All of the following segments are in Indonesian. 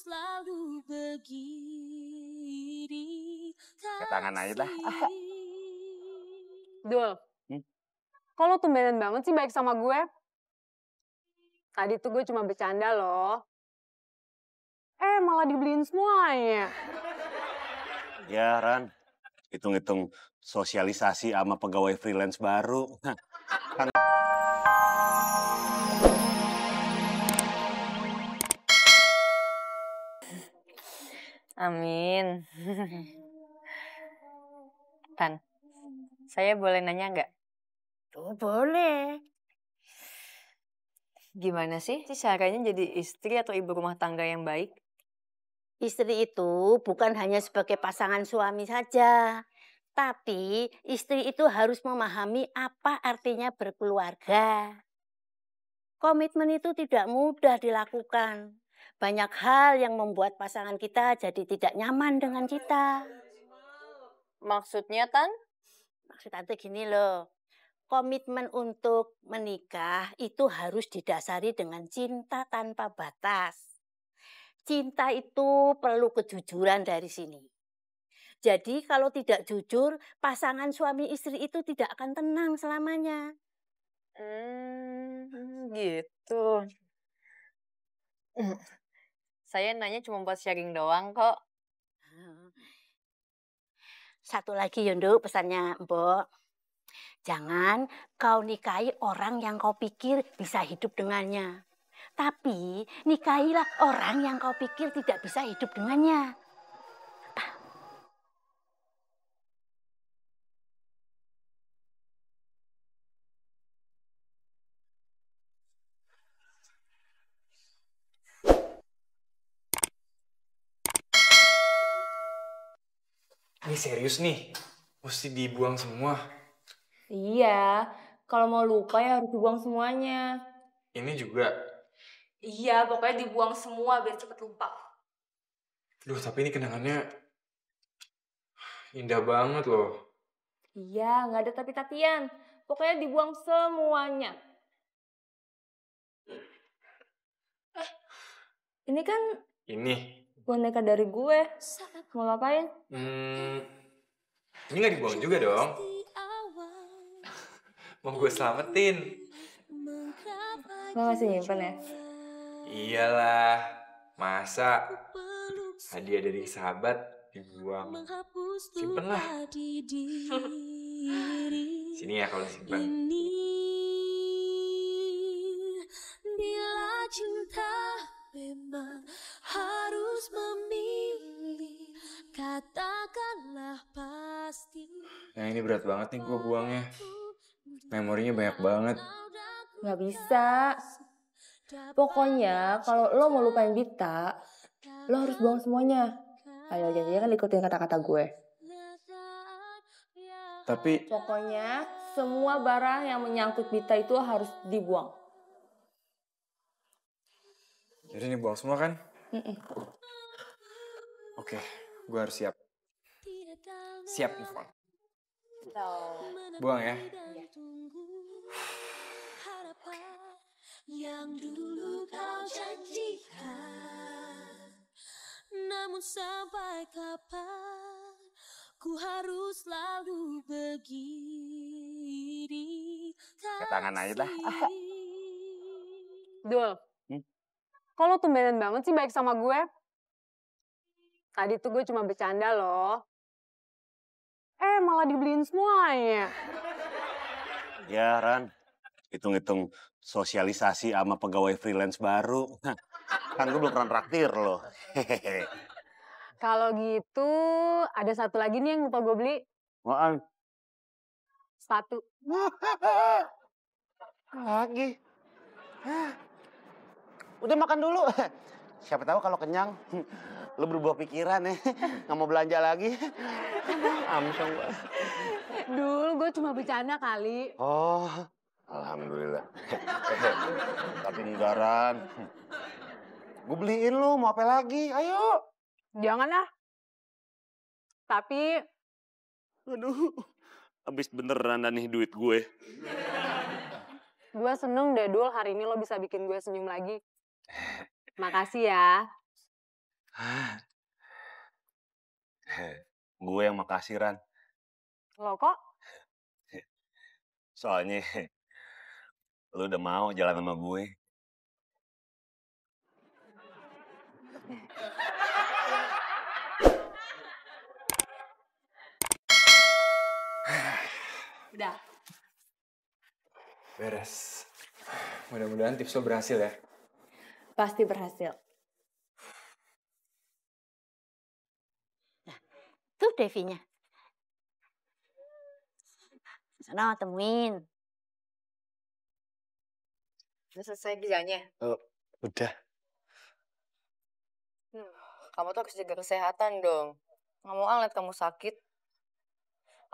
selalu begini. Ke tangan aja dah. Dul, kok lo tumbenan banget sih baik sama gue? Tadi tuh gue cuma bercanda loh. Malah dibeliin semuanya. Ya Ran, hitung-hitung sosialisasi sama pegawai freelance baru. Kan Amin. Tan, saya boleh nanya nggak? Oh, boleh. Gimana sih caranya jadi istri atau ibu rumah tangga yang baik? Istri itu bukan hanya sebagai pasangan suami saja, tapi istri itu harus memahami apa artinya berkeluarga. Komitmen itu tidak mudah dilakukan. Banyak hal yang membuat pasangan kita jadi tidak nyaman dengan kita. Maksudnya, Tan? Maksud tante gini loh, komitmen untuk menikah itu harus didasari dengan cinta tanpa batas. Cinta itu perlu kejujuran dari sini. Jadi kalau tidak jujur, pasangan suami istri itu tidak akan tenang selamanya. Gitu. Saya nanya cuma buat sharing doang kok. Satu lagi Yondo pesannya Mbok. Jangan kau nikahi orang yang kau pikir bisa hidup dengannya. Tapi nikahilah orang yang kau pikir tidak bisa hidup dengannya. Ini serius nih, mesti dibuang semua. Iya, kalau mau lupa ya harus dibuang semuanya. Ini juga. Iya, pokoknya dibuang semua biar cepet lupa. Duh, tapi ini kenangannya indah banget loh. Iya, nggak ada tapi-tapian. Pokoknya dibuang semuanya. Ini kan Ini. boneka dari gue. Mau ngapain? Ini nggak dibuang juga dong. Mau gue selamatin. Lo masih nyimpen ya? Iyalah, masa hadiah dari sahabat dibuang. Simpen lah. Sini ya kalau simpen. Bila cinta memang harus memilih, katakanlah pasti. Yang ini berat banget nih gue buangnya. Memorinya banyak banget. Nggak bisa. Pokoknya kalau lo mau lupain Bita, lo harus buang semuanya. Ayo janjinya kan ikutin kata-kata gue. Tapi Pokoknya semua barang yang menyangkut Bita itu harus dibuang. jadi ini buang semua kan? Oke, gue harus siap. Siap, Ivon. Buang ya. Yang dulu kau janjikan, namun sampai kapan ku harus selalu begini. Ke tangan aja dah. Dul, kok lo tumbenan banget sih baik sama gue? Tadi tuh gue cuma bercanda loh. Malah dibeliin semuanya. Ya Ran, hitung-hitung sosialisasi sama pegawai freelance baru. Kan gue belum pernah traktir loh. Kalau gitu, ada satu lagi nih yang lupa gue beli. Apaan? Sepatu. Lagi. Udah makan dulu. Siapa tahu kalau kenyang, lo berubah pikiran ya. Nggak mau belanja lagi. Amsyong gue. Dul, gue cuma bercanda kali. Oh, alhamdulillah. Tapi enggak Ran. Gue beliin lo, mau apa lagi? Ayo. Jangan lah. Tapi, Aduh, habis beneran nih duit gue. gue seneng deh Dul, hari ini lo bisa bikin gue senyum lagi. Makasih ya. Gue yang makasih, Ran. Lo kok? Soalnya lu udah mau jalan sama gue. Udah. Beres. Mudah-mudahan tips lo berhasil ya. Pasti berhasil. Tuh Devinya. Sana temuin. Udah selesai kerjanya. Oh, udah. Kamu tuh harus jaga kesehatan dong. Nggak mau ngeliat kamu sakit.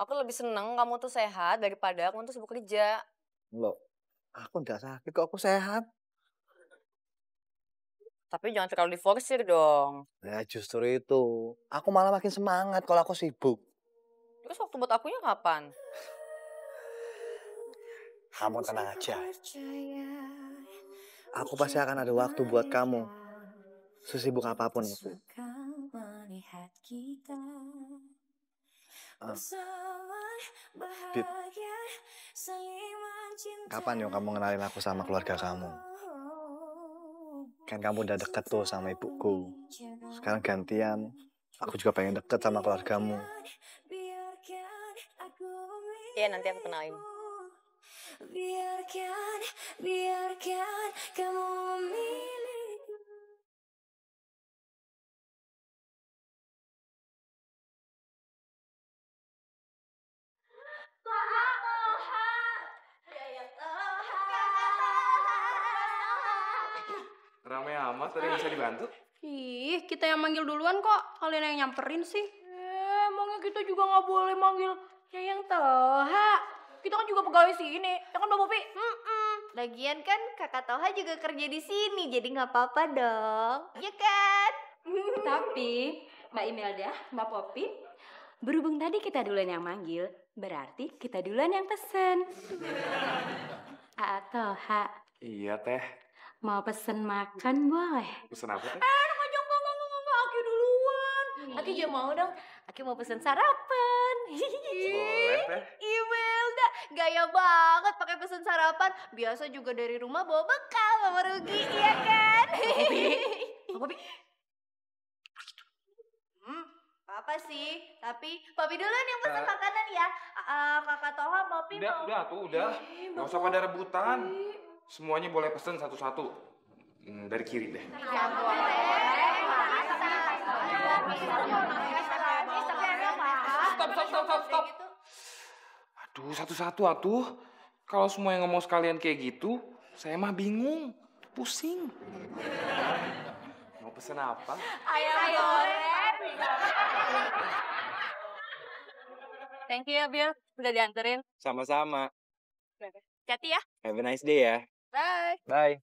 Aku lebih seneng kamu tuh sehat daripada kamu tuh sibuk kerja. Loh, aku nggak sakit kok, aku sehat. Tapi jangan terlalu diforsir dong. Ya justru itu. Aku malah makin semangat kalau aku sibuk. Terus waktu buat akunya kapan? Kamu tenang aja. Aku pasti akan ada waktu buat kamu. Sesibuk apapun itu. Dit, kapan yuk kamu kenalin aku sama keluarga kamu? Kan kamu udah deket tuh sama ibuku. Sekarang gantian, aku juga pengen deket sama keluargamu. Iya, nanti aku kenalin. Biarkan kamu memilih. Ramai amat, ada yang bisa dibantu? Ih, kita yang manggil duluan kok. Kalian yang nyamperin sih. Emangnya kita juga nggak boleh manggil Yayang Toha. Kita kan juga pegawai sini. Ya kan Mbak Popi? Lagian kan kakak Toha juga kerja di sini, jadi nggak apa-apa dong. Ya kan? Tapi Mbak Imelda, Mbak Popi, berhubung tadi kita duluan yang manggil, berarti kita duluan yang pesen. Toha, Iya, Teh. mau pesen makan boleh? Pesen apa, Teh? Enggak, Aki duluan. Aki juga mau dong. Aki mau pesen sarapan. Boleh, Teh. Imelda, gaya banget pakai pesen sarapan. Biasa juga dari rumah bawa bekal, Mama Rugi, iya kan? Mbak Popi, Apa sih? Tapi Papi duluan yang pesen makanan ya. Kakak Toha, Papi mau. Udah. Nggak usah pada rebutan. Semuanya boleh pesen satu-satu. Dari kiri deh. Stop. Aduh, satu-satu atuh. Kalau semua yang ngomong sekalian kayak gitu, saya mah bingung. Pusing. Mau pesen apa? Ayo. Thank you ya, Bill. Udah dianterin. Sama-sama. Hati ya. Have a nice day ya. Bye. Bye.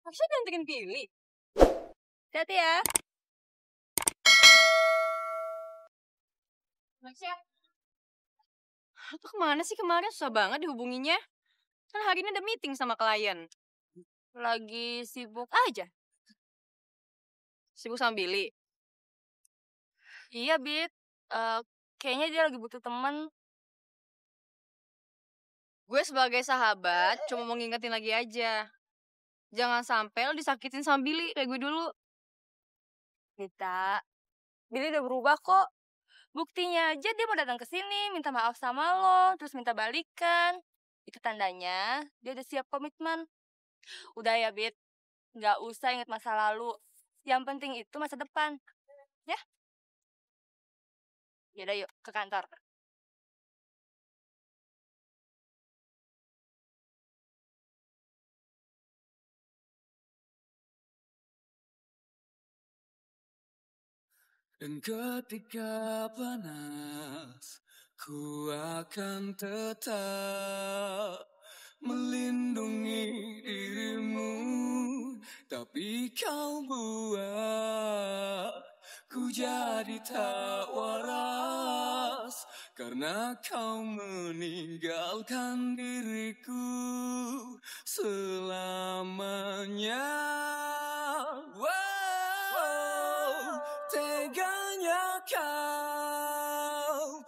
Maksudnya dianterin Billy. Hati ya. Maksudnya, lu tuh kemana sih kemarin? Susah banget dihubunginya. Kan hari ini ada meeting sama klien. Lagi sibuk aja. Sibuk sama Billy. Iya, Bit. Kayaknya dia lagi butuh temen. Gue sebagai sahabat cuma mau ngingetin lagi aja. Jangan sampai lo disakitin sama Billy kayak gue dulu. Bita, Billy udah berubah kok. Buktinya aja dia mau datang ke sini, minta maaf sama lo, terus minta balikan. Itu tandanya dia udah siap komitmen. Udah ya, Bit. Nggak usah inget masa lalu. Yang penting itu masa depan. Ya? Yaudah yuk, ke kantor. Dan ketika panas, ku akan tetap melindungi dirimu. Tapi kau buat ku jadi tak waras. karena kau meninggalkan diriku selamanya. Wow, teganya kau